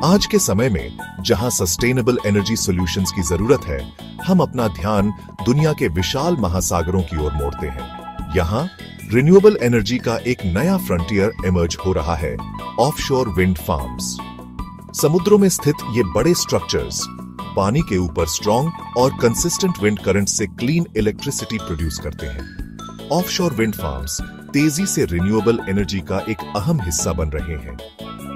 आज के समय में जहां सस्टेनेबल एनर्जी सॉल्यूशंस की जरूरत है, हम अपना ध्यान दुनिया के विशाल महासागरों की ओर मोड़ते हैं। यहाँ रिन्यूएबल एनर्जी का एक नया फ्रंटियर इमर्ज हो रहा है, ऑफशोर विंड फार्म्स। समुद्रों में स्थित ये बड़े स्ट्रक्चर्स पानी के ऊपर स्ट्रॉन्ग और कंसिस्टेंट विंड करंट से क्लीन इलेक्ट्रिसिटी प्रोड्यूस करते हैं। ऑफशोर विंड फार्म्स तेजी से रिन्यूएबल एनर्जी का एक अहम हिस्सा बन रहे हैं,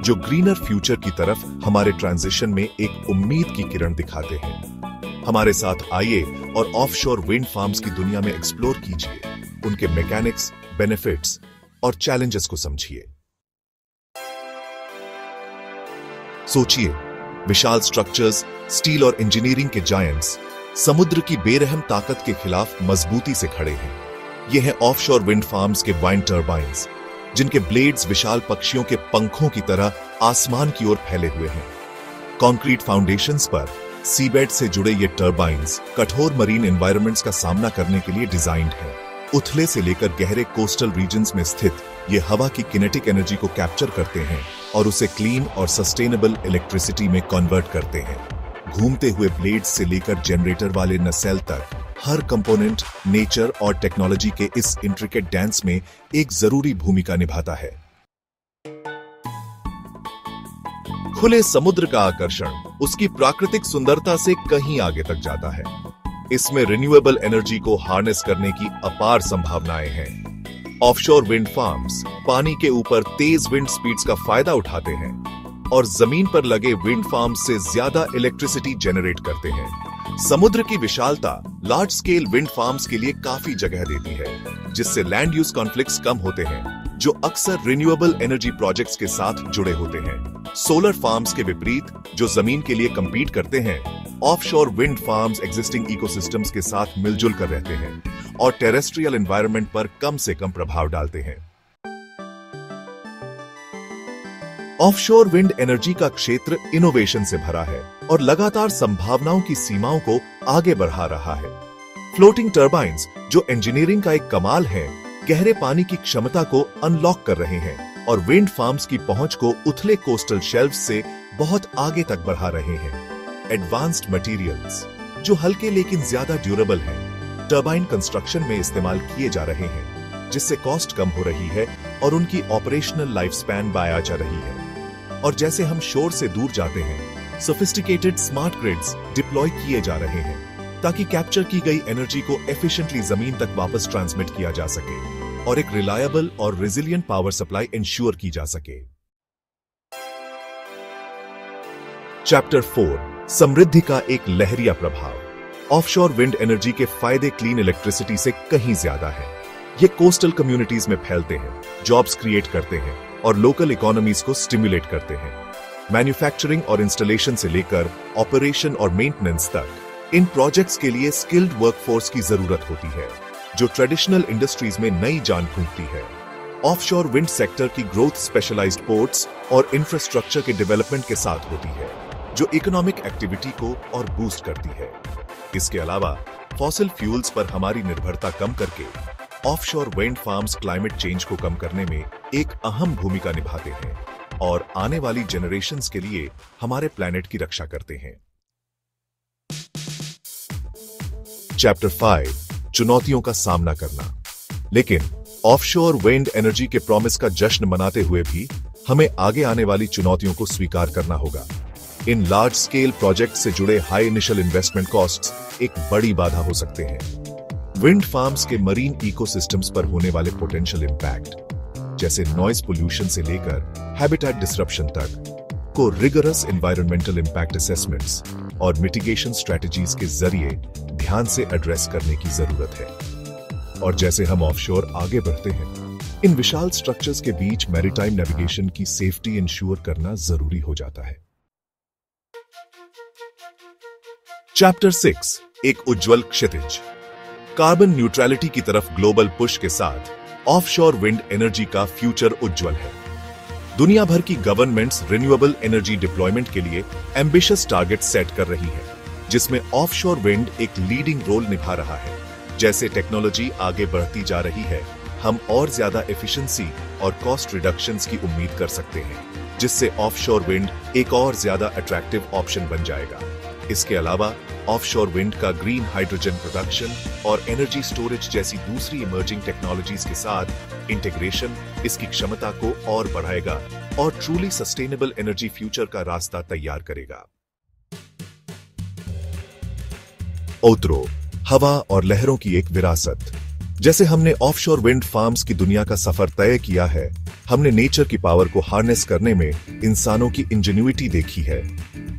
जो ग्रीनर फ्यूचर की तरफ हमारे ट्रांजिशन में एक उम्मीद की किरण दिखाते हैं। हमारे साथ आइए और ऑफशोर विंड फार्म्स की दुनिया में एक्सप्लोर कीजिए, उनके मैकेनिक्स, बेनिफिट्स और चैलेंजेस को समझिए। सोचिए, विशाल स्ट्रक्चर्स, स्टील और इंजीनियरिंग के जायंट्स समुद्र की बेरहम ताकत के खिलाफ मजबूती से खड़े हैं। ये हैं ऑफशोर विंड फार्म्स के वाइंड टर्बाइन्स, जिनके ब्लेड्स विशाल पक्षियों के पंखों की तरह आसमान की ओर फैले हुए हैं। कंक्रीट फाउंडेशंस पर सीबेड से जुड़े ये टर्बाइन्स कठोर मरीन एनवायरनमेंट्स का सामना करने के लिए डिजाइंड हैं। उथले से लेकर गहरे कोस्टल रीजन्स में स्थित ये हवा की किनेटिक एनर्जी को कैप्चर करते हैं और उसे क्लीन और सस्टेनेबल इलेक्ट्रिसिटी में कन्वर्ट करते हैं। घूमते हुए ब्लेड्स से लेकर जनरेटर वाले नसेल तक हर कंपोनेंट नेचर और टेक्नोलॉजी के इस इंट्रिकेट डांस में एक जरूरी भूमिका निभाता है। खुले समुद्र का आकर्षण उसकी प्राकृतिक सुंदरता से कहीं आगे तक जाता है। इसमें रिन्यूएबल एनर्जी को हार्नेस करने की अपार संभावनाएं हैं। ऑफशोर विंड फार्म्स पानी के ऊपर तेज विंड स्पीड्स का फायदा उठाते हैं और जमीन पर लगे विंड फार्म्स से ज्यादा इलेक्ट्रिसिटी जनरेट करते हैं। समुद्र की विशालता लार्ज स्केल विंड फार्म्स के लिए काफी जगह देती है, जिससे लैंड यूज कॉन्फ्लिक्ट्स कम होते हैं, जो अक्सर रिन्यूएबल एनर्जी प्रोजेक्ट्स के साथ जुड़े होते हैं। सोलर फार्म्स के विपरीत, जो जमीन के लिए कंपीट करते हैं, offshore wind farms existing ecosystems के साथ मिलजुल कर रहते हैं और टेरेस्ट्रियल एनवायरनमेंट पर कम से कम प्रभाव डालते हैं। ऑफशोर विंड एनर्जी का क्षेत्र इनोवेशन से भरा है और लगातार संभावनाओं की सीमाओं को आगे बढ़ा रहा है। फ्लोटिंग टर्बाइन्स, जो इंजीनियरिंग का एक कमाल है, गहरे पानी की क्षमता को अनलॉक कर रहे हैं और विंड फार्म्स की पहुंच को उथले कोस्टल शेल्फ्स से बहुत आगे तक बढ़ा रहे हैं। एडवांस्ड मटेरियल्स, जो हल्के लेकिन ज्यादा ड्यूरेबल हैं, टर्बाइन कंस्ट्रक्शन में इस्तेमाल किए जा रहे हैं, जिससे कॉस्ट कम हो रही है और उनकी ऑपरेशनल लाइफ स्पैन बढ़ाया जा रही है। और जैसे हम शोर से दूर जाते हैं, सोफिस्टिकेटेड स्मार्ट ग्रिड्स डिप्लॉय किए जा रहे हैं ताकि कैप्चर की गई एनर्जी को एफिशिएंटली जमीन तक वापस ट्रांसमिट किया जा सके और एक रिलायबल और रेजिलिएंट पावर सप्लाई इंश्योर की जा सके। चैप्टर 4, समृद्धि का एक लहरिया प्रभाव। ऑफशोर विंड एनर्जी के फायदे क्लीन इलेक्ट्रिसिटी से कहीं ज्यादा है। ये कोस्टल कम्युनिटीज में फैलते हैं, जॉब्स क्रिएट करते हैं और लोकल इकोनॉमीज को स्टिमुलेट करते हैं। मैन्युफैक्चरिंग और इंस्टॉलेशन से लेकर ऑपरेशन और मेंटेनेंस तक, इन प्रोजेक्ट्स के लिए स्किल्ड वर्कफोर्स की जरूरत होती है, जो ट्रेडिशनल इंडस्ट्रीज में नई जान फूंकती है। ऑफशोर विंड सेक्टर की ग्रोथ स्पेशलाइज्ड पोर्ट्स और इंफ्रास्ट्रक्चर के डेवलपमेंट के साथ होती है, जो इकोनॉमिक एक्टिविटी को और बूस्ट करती है। इसके अलावा फॉसिल फ्यूल्स पर हमारी निर्भरता कम करके offshore wind farms climate change को कम करने में एक अहम भूमिका निभाते हैं और आने वाली जनरेशंस के लिए हमारे प्लैनेट की रक्षा करते हैं। चैप्टर 5, चुनौतियों का सामना करना। लेकिन ऑफशोर विंड एनर्जी के प्रॉमिस का जश्न मनाते हुए भी हमें आगे आने वाली चुनौतियों को स्वीकार करना होगा। इन लार्ज स्केल प्रोजेक्ट से जुड़े हाई इनिशियल इन्वेस्टमेंट कॉस्ट्स एक बड़ी बाधा हो सकते हैं। विंड फार्म्स के मरीन इकोसिस्टम्स पर होने वाले पोटेंशियल इंपैक्ट, जैसे नॉइज पोल्यूशन से लेकर हैबिटेट डिसरप्शन तक, को रिगरस एनवायरमेंटल इंपैक्ट असेसमेंट्स और मिटिगेशन स्ट्रेटजीज के जरिए ध्यान से एड्रेस करने की जरूरत है। और जैसे हम ऑफशोर आगे बढ़ते हैं, इन विशाल स्ट्रक्चर्स के बीच मैरीटाइम नेविगेशन की सेफ्टी इंश्योर करना जरूरी हो जाता है। चैप्टर 6, एक उज्जवल क्षितिज। कार्बन न्यूट्रलिटी की तरफ ग्लोबल पुश के साथ ऑफशोर विंड एनर्जी का फ्यूचर उज्जवल है। दुनिया भर की गवर्नमेंट्स रिन्यूएबल एनर्जी डिप्लॉयमेंट के लिए एम्बिशियस टारगेट सेट कर रही है, जिसमें ऑफशोर विंड एक लीडिंग रोल निभा रहा है। जैसे टेक्नोलॉजी आगे बढ़ती जा रही है, हम और ज्यादा एफिशिएंसी और कॉस्ट रिडक्शंस की उम्मीद कर सकते हैं। जिससे ऑफशोर विंड एक और ज्यादा अट्रैक्टिव ऑप्शन बन जाएगा। इसके अलावा ऑफशोर विंड का ग्रीन हाइड्रोजन प्रोडक्शन और एनर्जी स्टोरेज जैसी दूसरी इमर्जिंग टेक्नोलॉजीज के साथ इंटीग्रेशन इसकी क्षमता को और बढ़ाएगा और ट्रूली सस्टेनेबल एनर्जी फ्यूचर का रास्ता तैयार करेगा। ओत्रो, हवा और लहरों की एक विरासत। जैसे हमने ऑफशोर विंड फार्म्स की दुनिया का सफर तय किया है, हमने नेचर की पावर को हार्नेस करने में इंसानों की इंजेन्युइटी देखी है।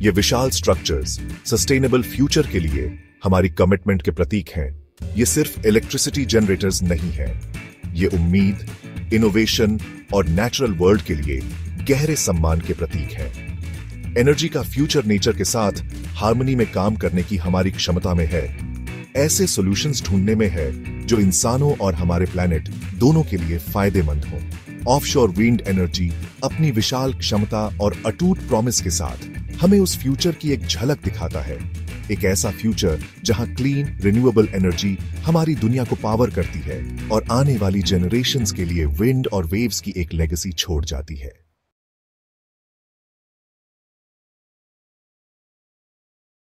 ये विशाल स्ट्रक्चर्स सस्टेनेबल फ्यूचर के लिए हमारी कमिटमेंट के प्रतीक हैं। ये सिर्फ इलेक्ट्रिसिटी जनरेटर्स नहीं है, ये उम्मीद, इनोवेशन और नेचुरल वर्ल्ड के लिए गहरे सम्मान के प्रतीक हैं। एनर्जी का फ्यूचर नेचर के साथ हार्मनी में काम करने की हमारी क्षमता में है। ऐसे सॉल्यूशंस ढूंढने में है जो इंसानों और हमारे प्लैनेट दोनों के लिए फायदेमंद हों। ऑफशोर विंड एनर्जी अपनी विशाल क्षमता और अटूट प्रॉमिस के साथ हमें उस फ्यूचर की एक झलक दिखाता है। एक ऐसा फ्यूचर जहां क्लीन रिन्यूएबल एनर्जी हमारी दुनिया को पावर करती है और आने वाली जनरेशंस के लिए विंड और वेव्स की एक लेगेसी छोड़ जाती है।